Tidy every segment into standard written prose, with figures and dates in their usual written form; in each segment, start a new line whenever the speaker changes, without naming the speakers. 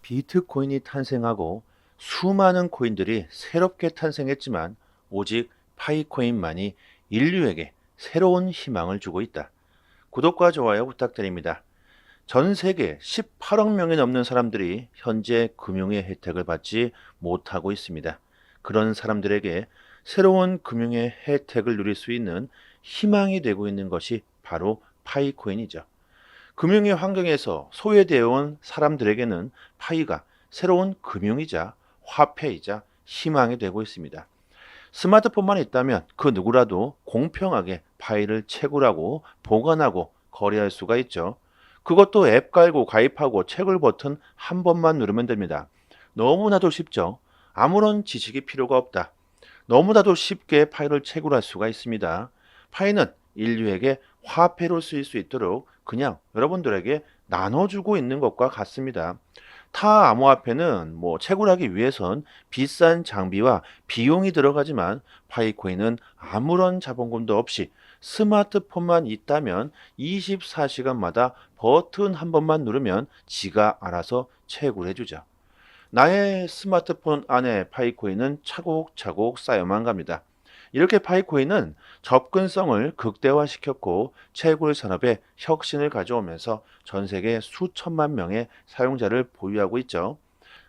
비트코인이 탄생하고 수많은 코인들이 새롭게 탄생했지만 오직 파이코인만이 인류에게 새로운 희망을 주고 있다. 구독과 좋아요 부탁드립니다. 전 세계 18억 명이 넘는 사람들이 현재 금융의 혜택을 받지 못하고 있습니다. 그런 사람들에게 새로운 금융의 혜택을 누릴 수 있는 희망이 되고 있는 것이 바로 파이코인이죠. 금융의 환경에서 소외되어 온 사람들에게는 파이가 새로운 금융이자 화폐이자 희망이 되고 있습니다. 스마트폰만 있다면 그 누구라도 공평하게 파이를 채굴하고 보관하고 거래할 수가 있죠. 그것도 앱 깔고 가입하고 채굴 버튼 한 번만 누르면 됩니다. 너무나도 쉽죠. 아무런 지식이 필요가 없다. 너무나도 쉽게 파이를 채굴할 수가 있습니다. 파이는 인류에게 화폐로 쓰일 수 있도록 그냥 여러분들에게 나눠주고 있는 것과 같습니다. 타 암호화폐는 채굴하기 위해선 비싼 장비와 비용이 들어가지만 파이코인은 아무런 자본금도 없이 스마트폰만 있다면 24시간마다 버튼 한 번만 누르면 지가 알아서 채굴해주죠. 나의 스마트폰 안에 파이코인은 차곡차곡 쌓여만 갑니다. 이렇게 파이코인은 접근성을 극대화시켰고 채굴 산업에 혁신을 가져오면서 전 세계 수천만 명의 사용자를 보유하고 있죠.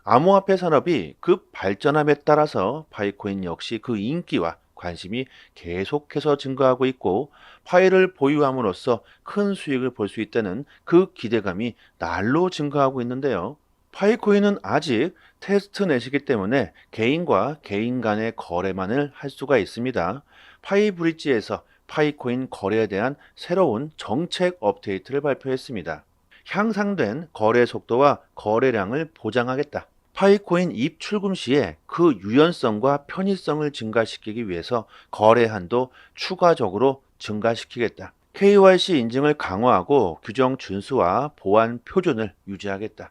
암호화폐 산업이 급 발전함에 따라서 파이코인 역시 그 인기와 관심이 계속해서 증가하고 있고 파이를 보유함으로써 큰 수익을 볼 수 있다는 그 기대감이 날로 증가하고 있는데요. 파이코인은 아직 테스트 넷이기 때문에 개인과 개인 간의 거래만을 할 수가 있습니다. 파이브리지에서 파이코인 거래에 대한 새로운 정책 업데이트를 발표했습니다. 향상된 거래 속도와 거래량을 보장하겠다. 파이코인 입출금 시에 그 유연성과 편의성을 증가시키기 위해서 거래 한도 추가적으로 증가시키겠다. KYC 인증을 강화하고 규정 준수와 보안 표준을 유지하겠다.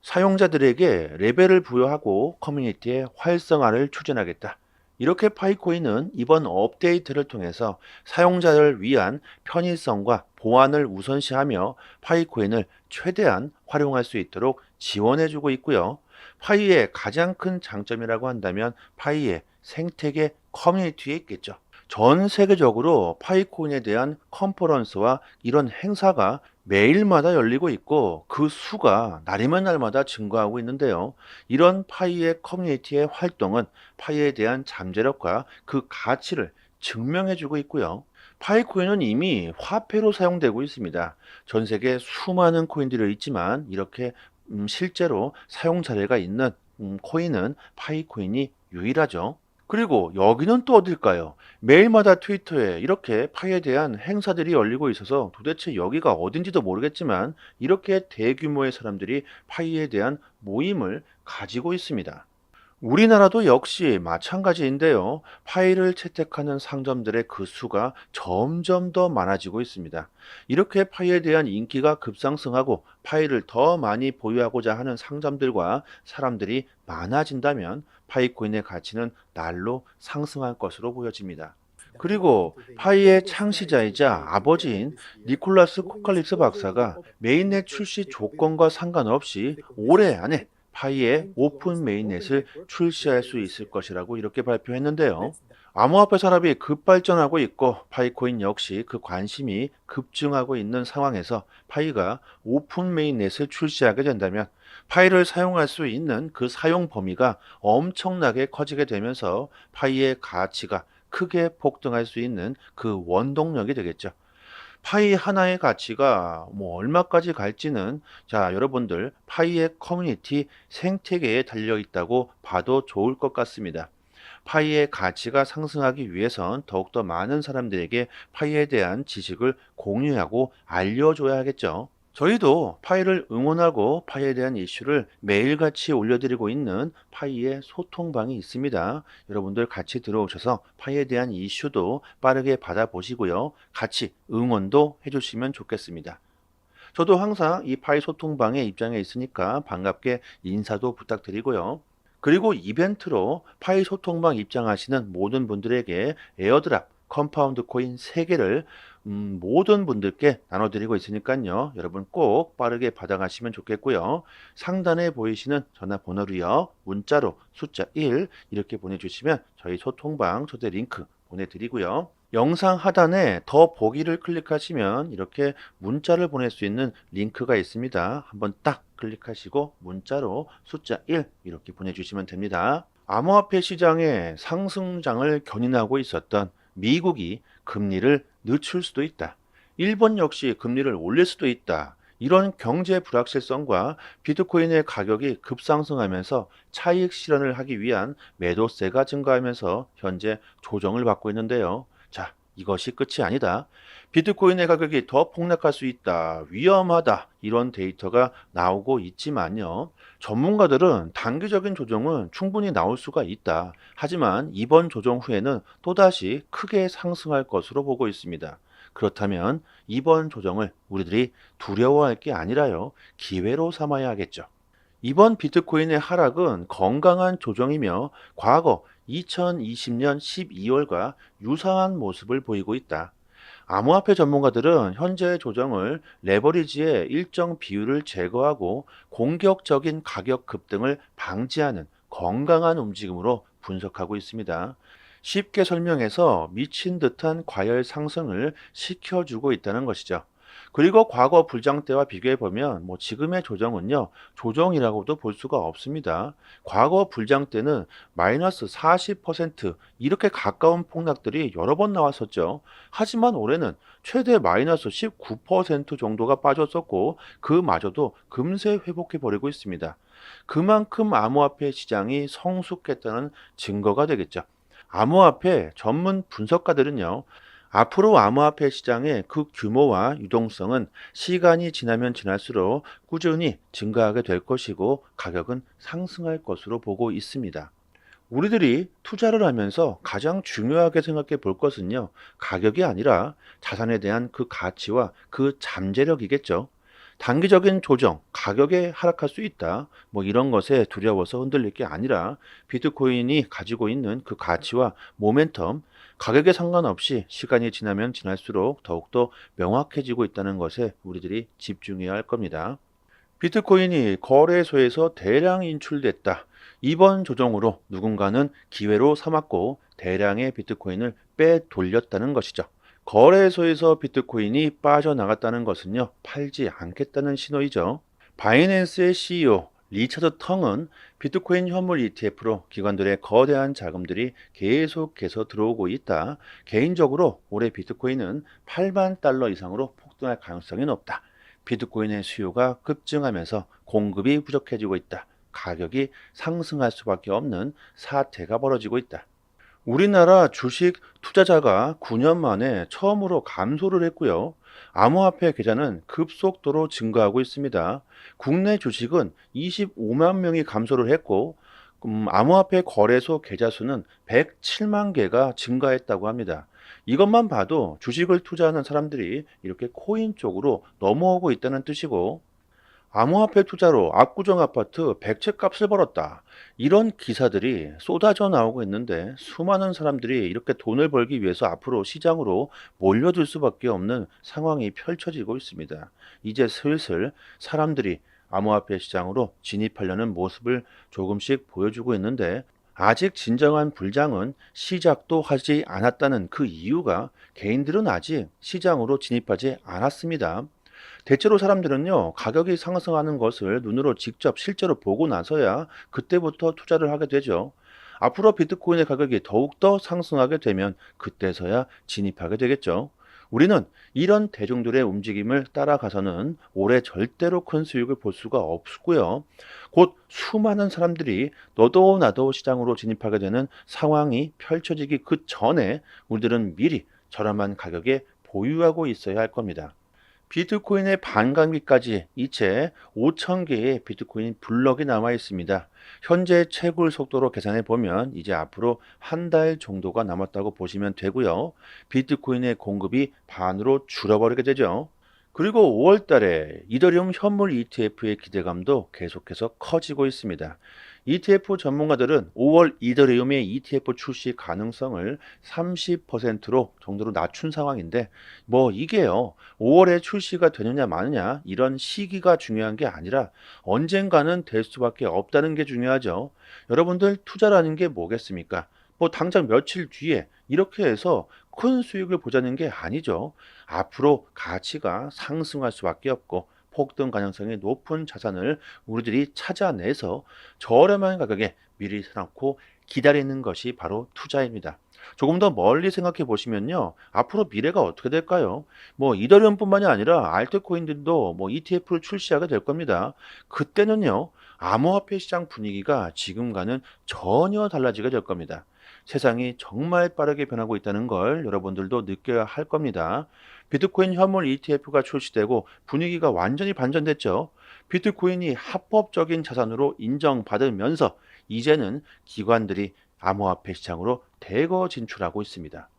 사용자들에게 레벨을 부여하고 커뮤니티의 활성화를 추진하겠다. 이렇게 파이코인은 이번 업데이트를 통해서 사용자를 위한 편의성과 보안을 우선시하며 파이코인을 최대한 활용할 수 있도록 지원해주고 있고요. 파이의 가장 큰 장점이라고 한다면 파이의 생태계 커뮤니티에 있겠죠. 전 세계적으로 파이코인에 대한 컨퍼런스와 이런 행사가 매일마다 열리고 있고 그 수가 날이면 날마다 증가하고 있는데요. 이런 파이의 커뮤니티의 활동은 파이에 대한 잠재력과 그 가치를 증명해주고 있고요. 파이코인은 이미 화폐로 사용되고 있습니다. 전 세계 수많은 코인들이 있지만 이렇게 실제로 사용 사례가 있는 코인은 파이코인이 유일하죠. 그리고 여기는 또 어딜까요? 매일마다 트위터에 이렇게 파이에 대한 행사들이 열리고 있어서 도대체 여기가 어딘지도 모르겠지만 이렇게 대규모의 사람들이 파이에 대한 모임을 가지고 있습니다. 우리나라도 역시 마찬가지인데요. 파이를 채택하는 상점들의 그 수가 점점 더 많아지고 있습니다. 이렇게 파이에 대한 인기가 급상승하고 파이를 더 많이 보유하고자 하는 상점들과 사람들이 많아진다면 파이코인의 가치는 날로 상승할 것으로 보여집니다. 그리고 파이의 창시자이자 아버지인 니콜라스 코칼립스 박사가 메인넷 출시 조건과 상관없이 올해 안에 파이의 오픈 메인넷을 출시할 수 있을 것이라고 이렇게 발표했는데요. 암호화폐 산업이 급발전하고 있고 파이코인 역시 그 관심이 급증하고 있는 상황에서 파이가 오픈 메인넷을 출시하게 된다면 파이를 사용할 수 있는 그 사용 범위가 엄청나게 커지게 되면서 파이의 가치가 크게 폭등할 수 있는 그 원동력이 되겠죠. 파이 하나의 가치가 얼마까지 갈지는 여러분들 파이의 커뮤니티 생태계에 달려 있다고 봐도 좋을 것 같습니다. 파이의 가치가 상승하기 위해선 더욱더 많은 사람들에게 파이에 대한 지식을 공유하고 알려줘야 하겠죠. 저희도 파이를 응원하고 파이에 대한 이슈를 매일같이 올려드리고 있는 파이의 소통방이 있습니다. 여러분들 같이 들어오셔서 파이에 대한 이슈도 빠르게 받아보시고요. 같이 응원도 해주시면 좋겠습니다. 저도 항상 이 파이 소통방에 입장해 있으니까 반갑게 인사도 부탁드리고요. 그리고 이벤트로 파이 소통방 입장하시는 모든 분들에게 에어드랍 컴파운드 코인 3개를 모든 분들께 나눠드리고 있으니까요. 여러분 꼭 빠르게 받아가시면 좋겠고요. 상단에 보이시는 전화번호로요. 문자로 숫자 1 이렇게 보내주시면 저희 소통방 초대 링크 보내드리고요. 영상 하단에 더 보기를 클릭하시면 이렇게 문자를 보낼 수 있는 링크가 있습니다. 한번 딱 클릭하시고 문자로 숫자 1 이렇게 보내주시면 됩니다. 암호화폐 시장의 상승장을 견인하고 있었던 미국이 금리를 늦출 수도 있다. 일본 역시 금리를 올릴 수도 있다. 이런 경제 불확실성과 비트코인의 가격이 급상승하면서 차익 실현을 하기 위한 매도세가 증가하면서 현재 조정을 받고 있는데요. 자, 이것이 끝이 아니다. 비트코인의 가격이 더 폭락할 수 있다. 위험하다. 이런 데이터가 나오고 있지만요. 전문가들은 단기적인 조정은 충분히 나올 수가 있다. 하지만 이번 조정 후에는 또다시 크게 상승할 것으로 보고 있습니다. 그렇다면 이번 조정을 우리들이 두려워할 게 아니라요. 기회로 삼아야 하겠죠. 이번 비트코인의 하락은 건강한 조정이며 과거 2020년 12월과 유사한 모습을 보이고 있다. 암호화폐 전문가들은 현재의 조정을 레버리지의 일정 비율을 제거하고 공격적인 가격 급등을 방지하는 건강한 움직임으로 분석하고 있습니다. 쉽게 설명해서 미친 듯한 과열 상승을 시켜주고 있다는 것이죠. 그리고 과거 불장 때와 비교해 보면 지금의 조정은요, 조정이라고도 볼 수가 없습니다. 과거 불장 때는 마이너스 40% 이렇게 가까운 폭락들이 여러 번 나왔었죠. 하지만 올해는 최대 마이너스 19% 정도가 빠졌었고 그마저도 금세 회복해 버리고 있습니다. 그만큼 암호화폐 시장이 성숙했다는 증거가 되겠죠. 암호화폐 전문 분석가들은요, 앞으로 암호화폐 시장의 그 규모와 유동성은 시간이 지나면 지날수록 꾸준히 증가하게 될 것이고 가격은 상승할 것으로 보고 있습니다. 우리들이 투자를 하면서 가장 중요하게 생각해 볼 것은요, 가격이 아니라 자산에 대한 그 가치와 그 잠재력이겠죠. 단기적인 조정, 가격에 하락할 수 있다. 이런 것에 두려워서 흔들릴 게 아니라 비트코인이 가지고 있는 그 가치와 모멘텀, 가격에 상관없이 시간이 지나면 지날수록 더욱더 명확해지고 있다는 것에 우리들이 집중해야 할 겁니다. 비트코인이 거래소에서 대량 인출됐다. 이번 조정으로 누군가는 기회로 삼았고 대량의 비트코인을 빼돌렸다는 것이죠. 거래소에서 비트코인이 빠져나갔다는 것은요, 팔지 않겠다는 신호이죠. 바이낸스의 CEO 리처드 텅은 비트코인 현물 ETF로 기관들의 거대한 자금들이 계속해서 들어오고 있다. 개인적으로 올해 비트코인은 8만 달러 이상으로 폭등할 가능성이 높다. 비트코인의 수요가 급증하면서 공급이 부족해지고 있다. 가격이 상승할 수밖에 없는 사태가 벌어지고 있다. 우리나라 주식 투자자가 9년 만에 처음으로 감소를 했고요. 암호화폐 계좌는 급속도로 증가하고 있습니다. 국내 주식은 25만 명이 감소를 했고, 암호화폐 거래소 계좌 수는 107만 개가 증가했다고 합니다. 이것만 봐도 주식을 투자하는 사람들이 이렇게 코인 쪽으로 넘어오고 있다는 뜻이고, 암호화폐 투자로 압구정 아파트 100채 값을 벌었다. 이런 기사들이 쏟아져 나오고 있는데 수많은 사람들이 이렇게 돈을 벌기 위해서 앞으로 시장으로 몰려들 수밖에 없는 상황이 펼쳐지고 있습니다. 이제 슬슬 사람들이 암호화폐 시장으로 진입하려는 모습을 조금씩 보여주고 있는데 아직 진정한 불장은 시작도 하지 않았다는 그 이유가 개인들은 아직 시장으로 진입하지 않았습니다. 대체로 사람들은요, 가격이 상승하는 것을 눈으로 직접 실제로 보고 나서야 그때부터 투자를 하게 되죠. 앞으로 비트코인의 가격이 더욱더 상승하게 되면 그때서야 진입하게 되겠죠. 우리는 이런 대중들의 움직임을 따라가서는 올해 절대로 큰 수익을 볼 수가 없고요. 곧 수많은 사람들이 너도 나도 시장으로 진입하게 되는 상황이 펼쳐지기 그 전에 우리들은 미리 저렴한 가격에 보유하고 있어야 할 겁니다. 비트코인의 반감기까지 이채 5,000개의 비트코인 블럭이 남아 있습니다. 현재 채굴 속도로 계산해 보면 이제 앞으로 한 달 정도가 남았다고 보시면 되고요. 비트코인의 공급이 반으로 줄어버리게 되죠. 그리고 5월 달에 이더리움 현물 ETF의 기대감도 계속해서 커지고 있습니다. ETF 전문가들은 5월 이더리움의 ETF 출시 가능성을 30%로 정도로 낮춘 상황인데 뭐 이게요. 5월에 출시가 되느냐 마느냐 이런 시기가 중요한 게 아니라 언젠가는 될 수밖에 없다는 게 중요하죠. 여러분들 투자라는 게 뭐겠습니까? 뭐 당장 며칠 뒤에 이렇게 해서 큰 수익을 보자는 게 아니죠. 앞으로 가치가 상승할 수밖에 없고 폭등 가능성이 높은 자산을 우리들이 찾아내서 저렴한 가격에 미리 사놓고 기다리는 것이 바로 투자입니다. 조금 더 멀리 생각해 보시면요. 앞으로 미래가 어떻게 될까요? 뭐 이더리움뿐만이 아니라 알트코인들도 뭐 ETF를 출시하게 될 겁니다. 그때는요. 암호화폐 시장 분위기가 지금과는 전혀 달라지게 될 겁니다. 세상이 정말 빠르게 변하고 있다는 걸 여러분들도 느껴야 할 겁니다. 비트코인 현물 ETF가 출시되고 분위기가 완전히 반전됐죠. 비트코인이 합법적인 자산으로 인정받으면서 이제는 기관들이 암호화폐 시장으로 대거 진출하고 있습니다.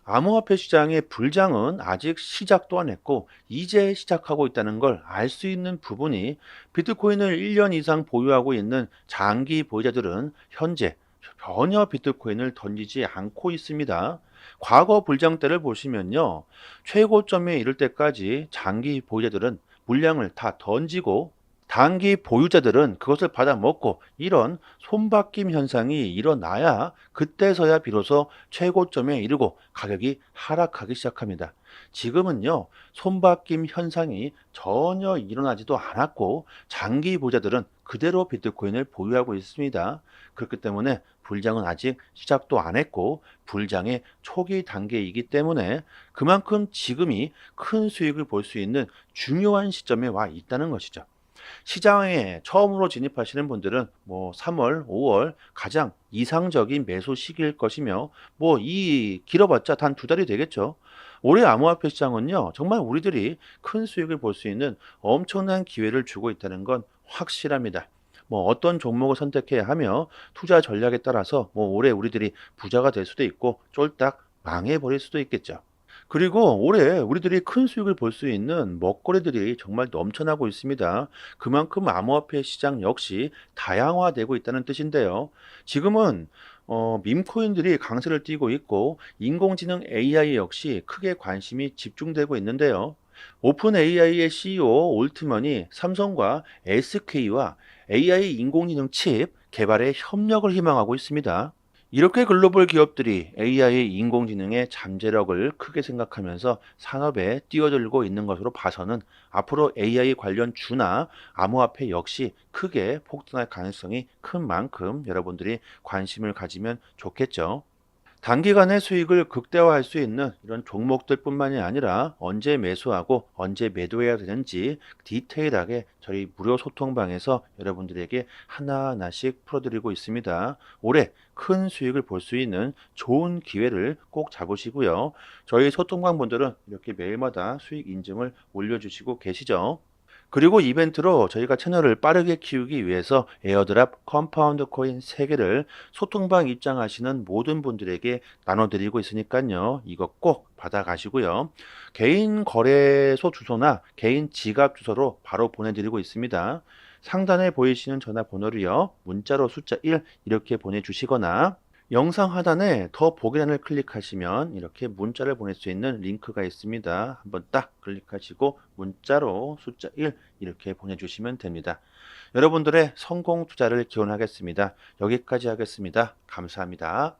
암호화폐 시장의 불장은 아직 시작도 안 했고 이제 시작하고 있다는 걸 알 수 있는 부분이 비트코인을 1년 이상 보유하고 있는 장기 보유자들은 현재 전혀 비트코인을 던지지 않고 있습니다. 과거 불장 때를 보시면요. 최고점에 이를 때까지 장기 보유자들은 물량을 다 던지고 단기 보유자들은 그것을 받아먹고 이런 손바뀜 현상이 일어나야 그때서야 비로소 최고점에 이르고 가격이 하락하기 시작합니다. 지금은요, 손바뀜 현상이 전혀 일어나지도 않았고 장기 보유자들은 그대로 비트코인을 보유하고 있습니다. 그렇기 때문에 불장은 아직 시작도 안 했고 불장의 초기 단계이기 때문에 그만큼 지금이 큰 수익을 볼 수 있는 중요한 시점에 와 있다는 것이죠. 시장에 처음으로 진입하시는 분들은 뭐 3월, 5월 가장 이상적인 매수 시기일 것이며 뭐 이 길어봤자 단 2달이 되겠죠. 올해 암호화폐 시장은요, 정말 우리들이 큰 수익을 볼 수 있는 엄청난 기회를 주고 있다는 건 확실합니다. 뭐 어떤 종목을 선택해야 하며 투자 전략에 따라서 뭐 올해 우리들이 부자가 될 수도 있고 쫄딱 망해버릴 수도 있겠죠. 그리고 올해 우리들이 큰 수익을 볼 수 있는 먹거리들이 정말 넘쳐나고 있습니다. 그만큼 암호화폐 시장 역시 다양화되고 있다는 뜻인데요. 지금은 밈코인들이 강세를 띠고 있고 인공지능 AI 역시 크게 관심이 집중되고 있는데요. 오픈 AI의 CEO 올트먼이 삼성과 SK와 AI 인공지능 칩 개발에 협력을 희망하고 있습니다. 이렇게 글로벌 기업들이 AI 인공지능의 잠재력을 크게 생각하면서 산업에 뛰어들고 있는 것으로 봐서는 앞으로 AI 관련 주나 암호화폐 역시 크게 폭등할 가능성이 큰 만큼 여러분들이 관심을 가지면 좋겠죠. 단기간의 수익을 극대화할 수 있는 이런 종목들뿐만이 아니라 언제 매수하고 언제 매도해야 되는지 디테일하게 저희 무료 소통방에서 여러분들에게 하나하나씩 풀어드리고 있습니다. 올해 큰 수익을 볼 수 있는 좋은 기회를 꼭 잡으시고요. 저희 소통방 분들은 이렇게 매일마다 수익 인증을 올려주시고 계시죠. 그리고 이벤트로 저희가 채널을 빠르게 키우기 위해서 에어드랍 컴파운드 코인 3개를 소통방 입장하시는 모든 분들에게 나눠드리고 있으니까요. 이거 꼭 받아가시고요. 개인 거래소 주소나 개인 지갑 주소로 바로 보내드리고 있습니다. 상단에 보이시는 전화번호로요. 문자로 숫자 1 이렇게 보내주시거나 영상 하단에 더 보기란을 클릭하시면 이렇게 문자를 보낼 수 있는 링크가 있습니다. 한번 딱 클릭하시고 문자로 숫자 1 이렇게 보내주시면 됩니다. 여러분들의 성공 투자를 기원하겠습니다. 여기까지 하겠습니다. 감사합니다.